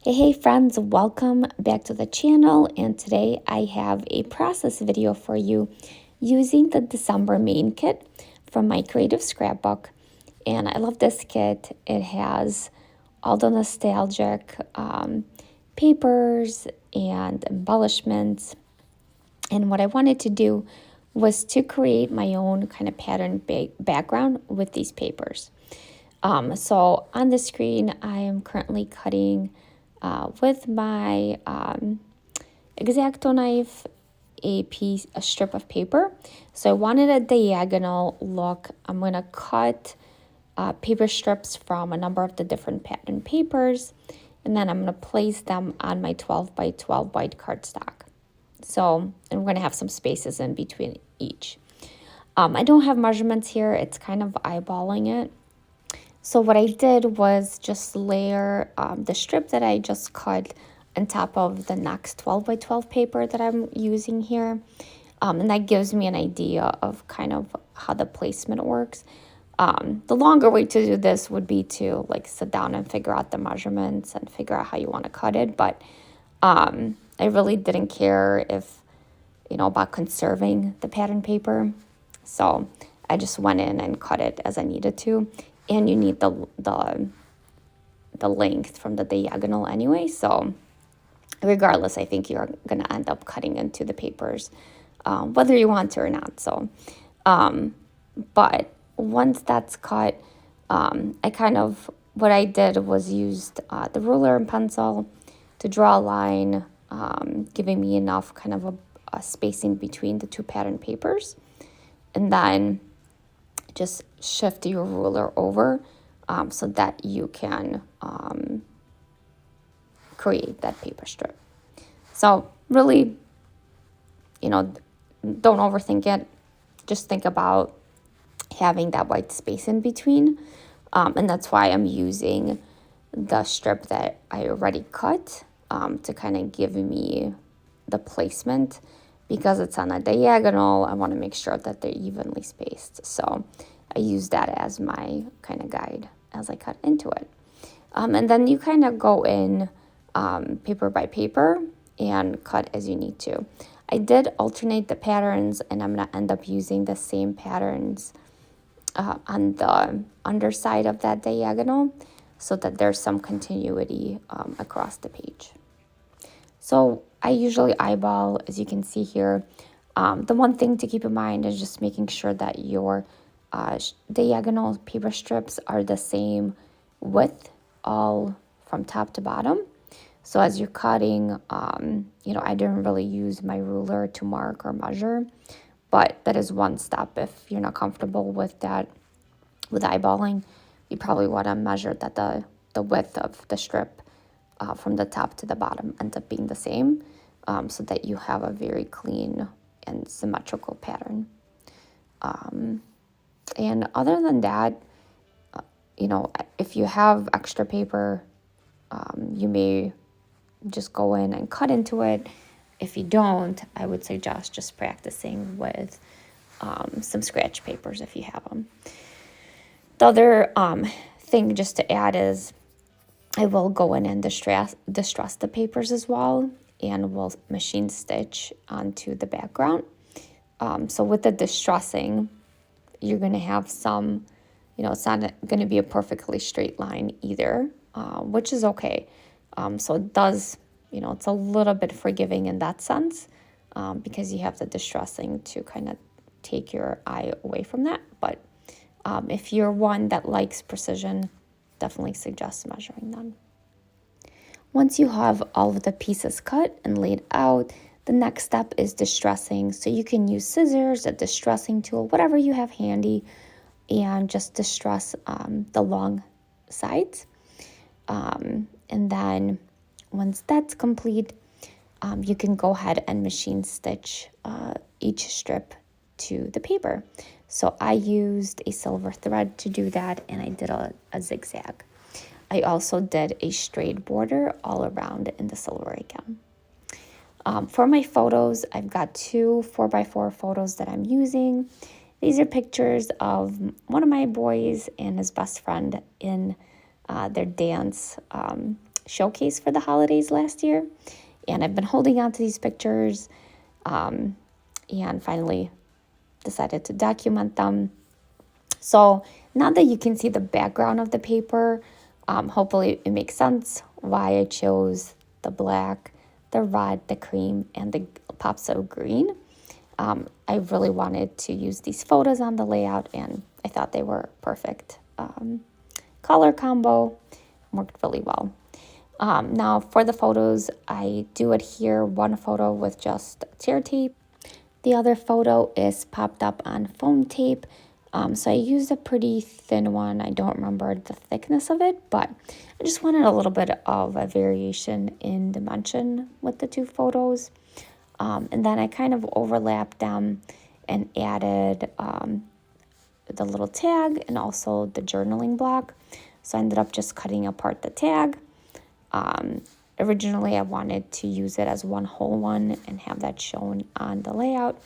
Hey friends, welcome back to the channel, and today I have a process video for you using the December main kit from My Creative Scrapbook. And I love this kit. It has all the nostalgic papers and embellishments, and what I wanted to do was to create my own kind of pattern background with these papers. So on the screen, I am currently cutting with my X-Acto knife a strip of paper. So I wanted a diagonal look. I'm going to cut paper strips from a number of the different pattern papers, and then I'm going to place them on my 12 by 12 white cardstock. So I'm going to have some spaces in between each. I don't have measurements here. It's kind of eyeballing it. So what I did was just layer the strip that I just cut on top of the next 12 by 12 paper that I'm using here. And that gives me an idea of kind of how the placement works. The longer way to do this would be to like sit down and figure out the measurements and figure out how you want to cut it. But I really didn't care about conserving the pattern paper. So I just went in and cut it as I needed to. And you need the length from the diagonal anyway. So regardless, I think you're going to end up cutting into the papers, whether you want to or not. So, but once that's cut, what I did was used the ruler and pencil to draw a line, giving me enough kind of a spacing between the two pattern papers. And then just shift your ruler over so that you can create that paper strip. So really, don't overthink it. Just think about having that white space in between. And that's why I'm using the strip that I already cut to kind of give me the placement. Because it's on a diagonal, I want to make sure that they're evenly spaced. So I use that as my kind of guide as I cut into it. And then you kind of go in paper by paper and cut as you need to. I did alternate the patterns, and I'm going to end up using the same patterns on the underside of that diagonal so that there's some continuity across the page. So I usually eyeball, as you can see here. The one thing to keep in mind is just making sure that your diagonal paper strips are the same width all from top to bottom. So as you're cutting, I didn't really use my ruler to mark or measure, but that is one step. If you're not comfortable with that, with eyeballing, you probably want to measure that the width of the strip from the top to the bottom ends up being the same, so that you have a very clean and symmetrical pattern. And other than that, if you have extra paper, you may just go in and cut into it. If you don't, I would suggest just practicing with some scratch papers if you have them. The other thing just to add is I will go in and distress the papers as well, and will machine stitch onto the background. So with the distressing, you're going to have some, it's not going to be a perfectly straight line either, which is okay. So it does, it's a little bit forgiving in that sense, because you have the distressing to kind of take your eye away from that. But if you're one that likes precision, definitely suggest measuring them. Once you have all of the pieces cut and laid out, the next step is distressing. So you can use scissors, a distressing tool, whatever you have handy, and just distress the long sides. And then once that's complete, you can go ahead and machine stitch each strip to the paper. So I used a silver thread to do that, and I did a zigzag. I also did a straight border all around in the silver again. For my photos, I've got 2 4x4 photos that I'm using. These are pictures of one of my boys and his best friend in their dance showcase for the holidays last year. And I've been holding on to these pictures and finally decided to document them. So now that you can see the background of the paper, hopefully it makes sense why I chose the black, the red, the cream, and the pops of green. I really wanted to use these photos on the layout, and I thought they were perfect. Color combo worked really well. Now for the photos, I do adhere one photo with just tear tape. The other photo is popped up on foam tape. So I used a pretty thin one. I don't remember the thickness of it, but I just wanted a little bit of a variation in dimension with the two photos. And then I kind of overlapped them and added the little tag and also the journaling block. So I ended up just cutting apart the tag. Originally, I wanted to use it as one whole one and have that shown on the layout.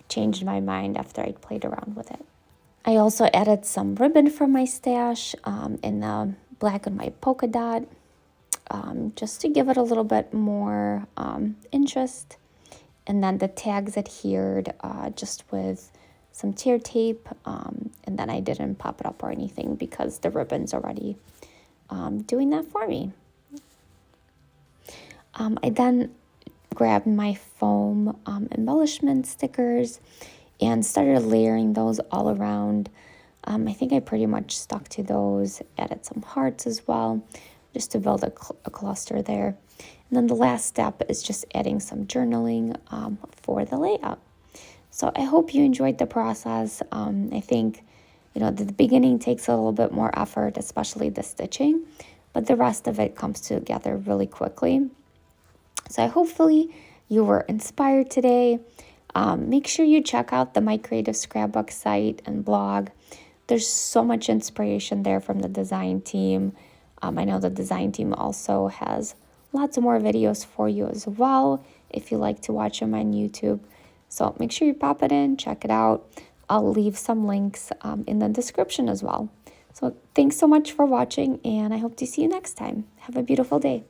Changed my mind after I played around with it. I also added some ribbon from my stash in the black and white polka dot, just to give it a little bit more interest. And then the tags adhered just with some tear tape, and then I didn't pop it up or anything because the ribbon's already doing that for me. I then grabbed my foam embellishment stickers and started layering those all around. I think I pretty much stuck to those, added some hearts as well, just to build a cluster there. And then the last step is just adding some journaling for the layout. So I hope you enjoyed the process. I think, the beginning takes a little bit more effort, especially the stitching, but the rest of it comes together really quickly. So hopefully you were inspired today. Make sure you check out the My Creative Scrapbook site and blog. There's so much inspiration there from the design team. I know the design team also has lots of more videos for you as well if you like to watch them on YouTube. So make sure you pop it in, check it out. I'll leave some links in the description as well. So thanks so much for watching, and I hope to see you next time. Have a beautiful day.